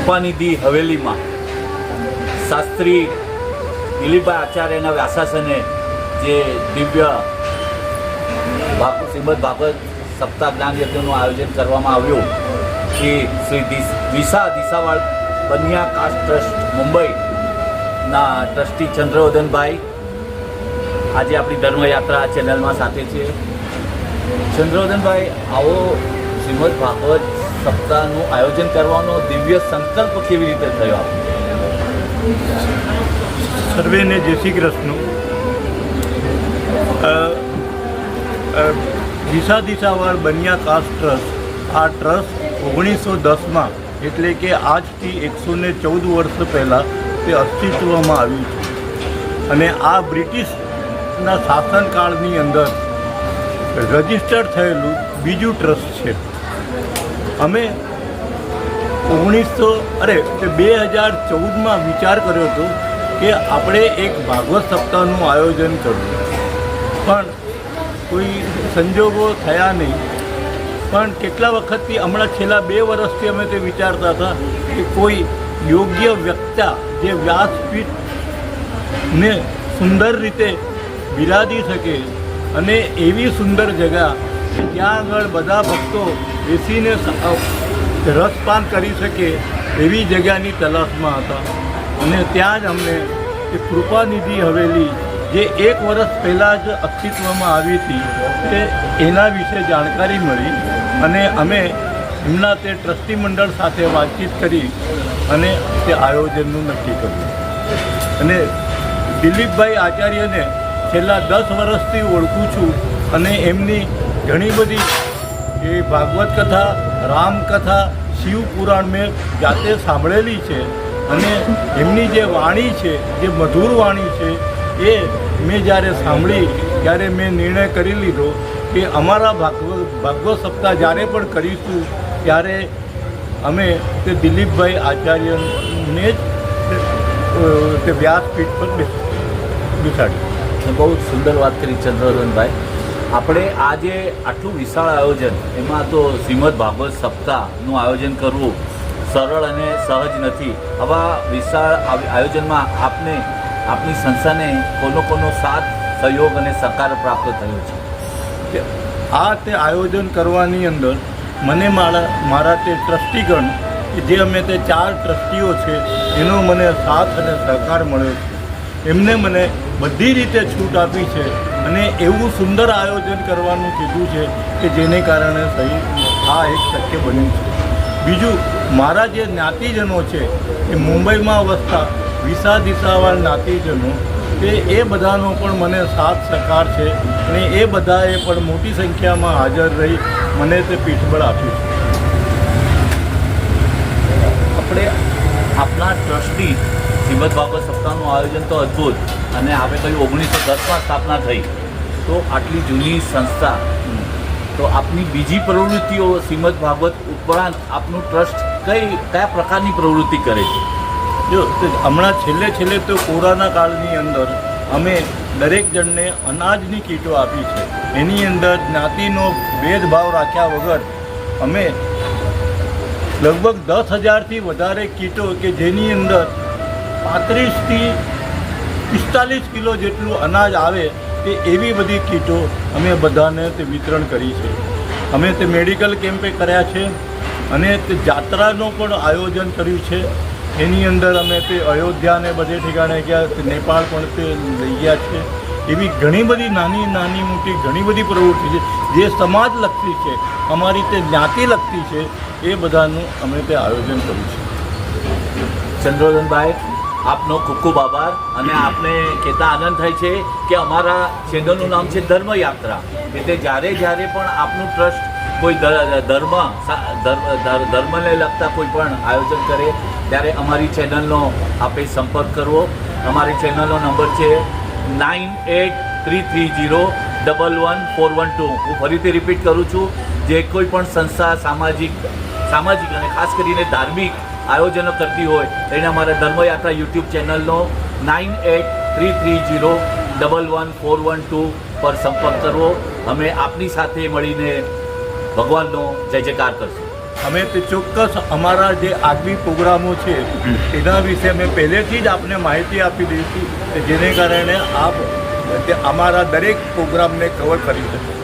કૃપાનિધિ હવેલીમાં શાસ્ત્રી દિલીપભાઈ આચાર્યના વ્યાસાસને જે દિવ્ય શ્રીમદ ભાગવત સપ્તાહ જ્ઞાન યજ્ઞનું આયોજન કરવામાં આવ્યું એ શ્રી દિશાવાળ બનિયા કાસ્ટ ટ્રસ્ટ મુંબઈના ટ્રસ્ટી ચંદ્રવદનભાઈ આજે આપણી ધર્મયાત્રા ચેનલમાં સાથે છે. ચંદ્રવદનભાઈ, આવો શ્રીમદ ભાગવત સપ્તાહનું આયોજન કરવાનો દિવ્ય સંકલ્પ કેવી રીતે થયો? સર્વેને જય શ્રી કૃષ્ણ. દિશાવાળ બનિયા કાસ્ટ ટ્રસ્ટ, આ ટ્રસ્ટ 1910માં એટલે કે આજથી 114 વર્ષ પહેલાં તે અસ્તિત્વમાં આવ્યું છે અને આ બ્રિટિશના શાસનકાળની અંદર રજિસ્ટર્ડ થયેલું બીજું ટ્રસ્ટ છે. અમે 2014માં વિચાર કર્યો હતો કે આપણે એક ભાગવત સપ્તાહનું આયોજન કરવું, પણ કોઈ સંજોગો થયા નહીં. પણ કેટલા વખતથી હમણાં છેલ્લા 2 વર્ષથી અમે તે વિચારતા હતા કે કોઈ યોગ્ય વ્યક્તિ જે વ્યાસપીઠને સુંદર રીતે બિરાદી શકે અને એવી સુંદર જગ્યા જ્યાં આગળ બધા ભક્તો બેસીને રસપાન કરી શકે એવી જગ્યાની તલાશમાં હતા. અને ત્યાં જ અમને એ કૃપાનિધિ હવેલી જે 1 વર્ષ પહેલાં જ અસ્તિત્વમાં આવી હતી તે એના વિશે જાણકારી મળી અને અમે એમના તે ટ્રસ્ટી મંડળ સાથે વાતચીત કરી અને તે આયોજનનું નક્કી કર્યું. અને દિલીપભાઈ આચાર્યને છેલ્લા 10 વર્ષથી ઓળખું છું અને એમની ઘણી બધી એ ભાગવત કથા, રામકથા, શિવ પુરાણ મેં જાતે સાંભળેલી છે અને એમની જે વાણી છે, જે મધુર વાણી છે, એ મેં જ્યારે સાંભળી ત્યારે મેં નિર્ણય કરી લીધો કે અમારા ભાગવત સપ્તાહ જ્યારે પણ કરીશું ત્યારે અમે તે દિલીપભાઈ આચાર્યને જ તે વ્યાસપીઠ પર બેસાડ્યું. બહુ સુંદર વાત કરી ચંદ્રવદનભાઈ. આપણે આજે આટલું વિશાળ આયોજન, એમાં તો શ્રીમદ ભાગવત સપ્તાહનું આયોજન કરવું સરળ અને સહજ નથી. આવા વિશાળ આયોજનમાં આપની સંસ્થાને કોનો સાથ, સહયોગ અને સહકાર પ્રાપ્ત થયો છે? આ તે આયોજન કરવાની અંદર મને મારા તે ટ્રસ્ટીગણ કે જે અમે તે 4 ટ્રસ્ટીઓ છે એનો મને સાથ અને સહકાર મળ્યો છે. એમને મને બધી રીતે છૂટ આપી છે અને એવું સુંદર આયોજન કરવાનું કીધું છે કે જેને કારણે આ એક શક્ય બન્યું છે. બીજું, મારા જે જ્ઞાતિજનો છે એ મુંબઈમાં વસતા દિશાવાળ જ્ઞાતિજનો, એ બધાનો પણ મને સાથ સહકાર છે અને એ બધાએ પણ મોટી સંખ્યામાં હાજર રહી મને તે પીઠબળ આપ્યું છે. આપણે આપના ટ્રસ્ટી શ્રીમદ ભાગવત સપ્તાહનું આયોજન તો અદ્ભુત, અને આપણે કહ્યું 1910માં સ્થાપના થઈ, તો આટલી જૂની સંસ્થા, તો આપની બીજી પ્રવૃત્તિઓ શ્રીમદ ભાગવત ઉપરાંત આપનું ટ્રસ્ટ કયા પ્રકારની પ્રવૃત્તિ કરે છે? જો હમણાં છેલ્લે તો કોરોના કાળની અંદર અમે દરેક જણને અનાજની કીટો આપી છે. એની અંદર જ્ઞાતિનો ભેદભાવ રાખ્યા વગર અમે લગભગ 10,000થી વધારે કીટો કે જેની અંદર 35 થી 45 કિલો જેટલું અનાજ આવે તે એવી બધી કીટો અમે બધાને તે વિતરણ કરી છે. અમે તે મેડિકલ કેમ્પે કર્યા છે અને તે જાત્રાનું પણ આયોજન કર્યું છે. એની અંદર અમે તે અયોધ્યાને બધે ઠેકાણે ગયા, તે નેપાળ પણ તે લઈ ગયા છે. એવી ઘણી બધી નાની મોટી ઘણી બધી પ્રવૃત્તિ છે જે સમાજલક્ષી છે, અમારી તે જ્ઞાતિલક્ષી છે. એ બધાનું અમે તે આયોજન કર્યું છે. ચંદ્રવદનભાઈ, આપનો ખૂબ ખૂબ આભાર. અને આપને કહેતા આનંદ થાય છે કે અમારા ચેનલનું નામ છે ધર્મયાત્રા, એટલે જ્યારે પણ આપનું ટ્રસ્ટ કોઈ ધર્મને લગતા કોઈ પણ આયોજન કરે ત્યારે અમારી ચેનલનો આપે સંપર્ક કરવો. અમારી ચેનલનો નંબર છે 9833011412. હું ફરીથી રિપીટ કરું છું, જે કોઈ પણ સંસ્થા સામાજિક અને ખાસ કરીને ધાર્મિક આયોજનો કરતી હોય એને અમારા ધર્મયાત્રા યુટ્યુબ ચેનલનો 9833011412 પર સંપર્ક કરવો. અમે આપની સાથે મળીને ભગવાનનો જય જયકાર કરશું. અમે તે ચોક્કસ અમારા જે આગવી પ્રોગ્રામો છે એના વિશે અમે પહેલેથી જ આપને માહિતી આપી દઈશું કે જેને કારણે આપ અમારા દરેક પ્રોગ્રામને કવર કરી શકો.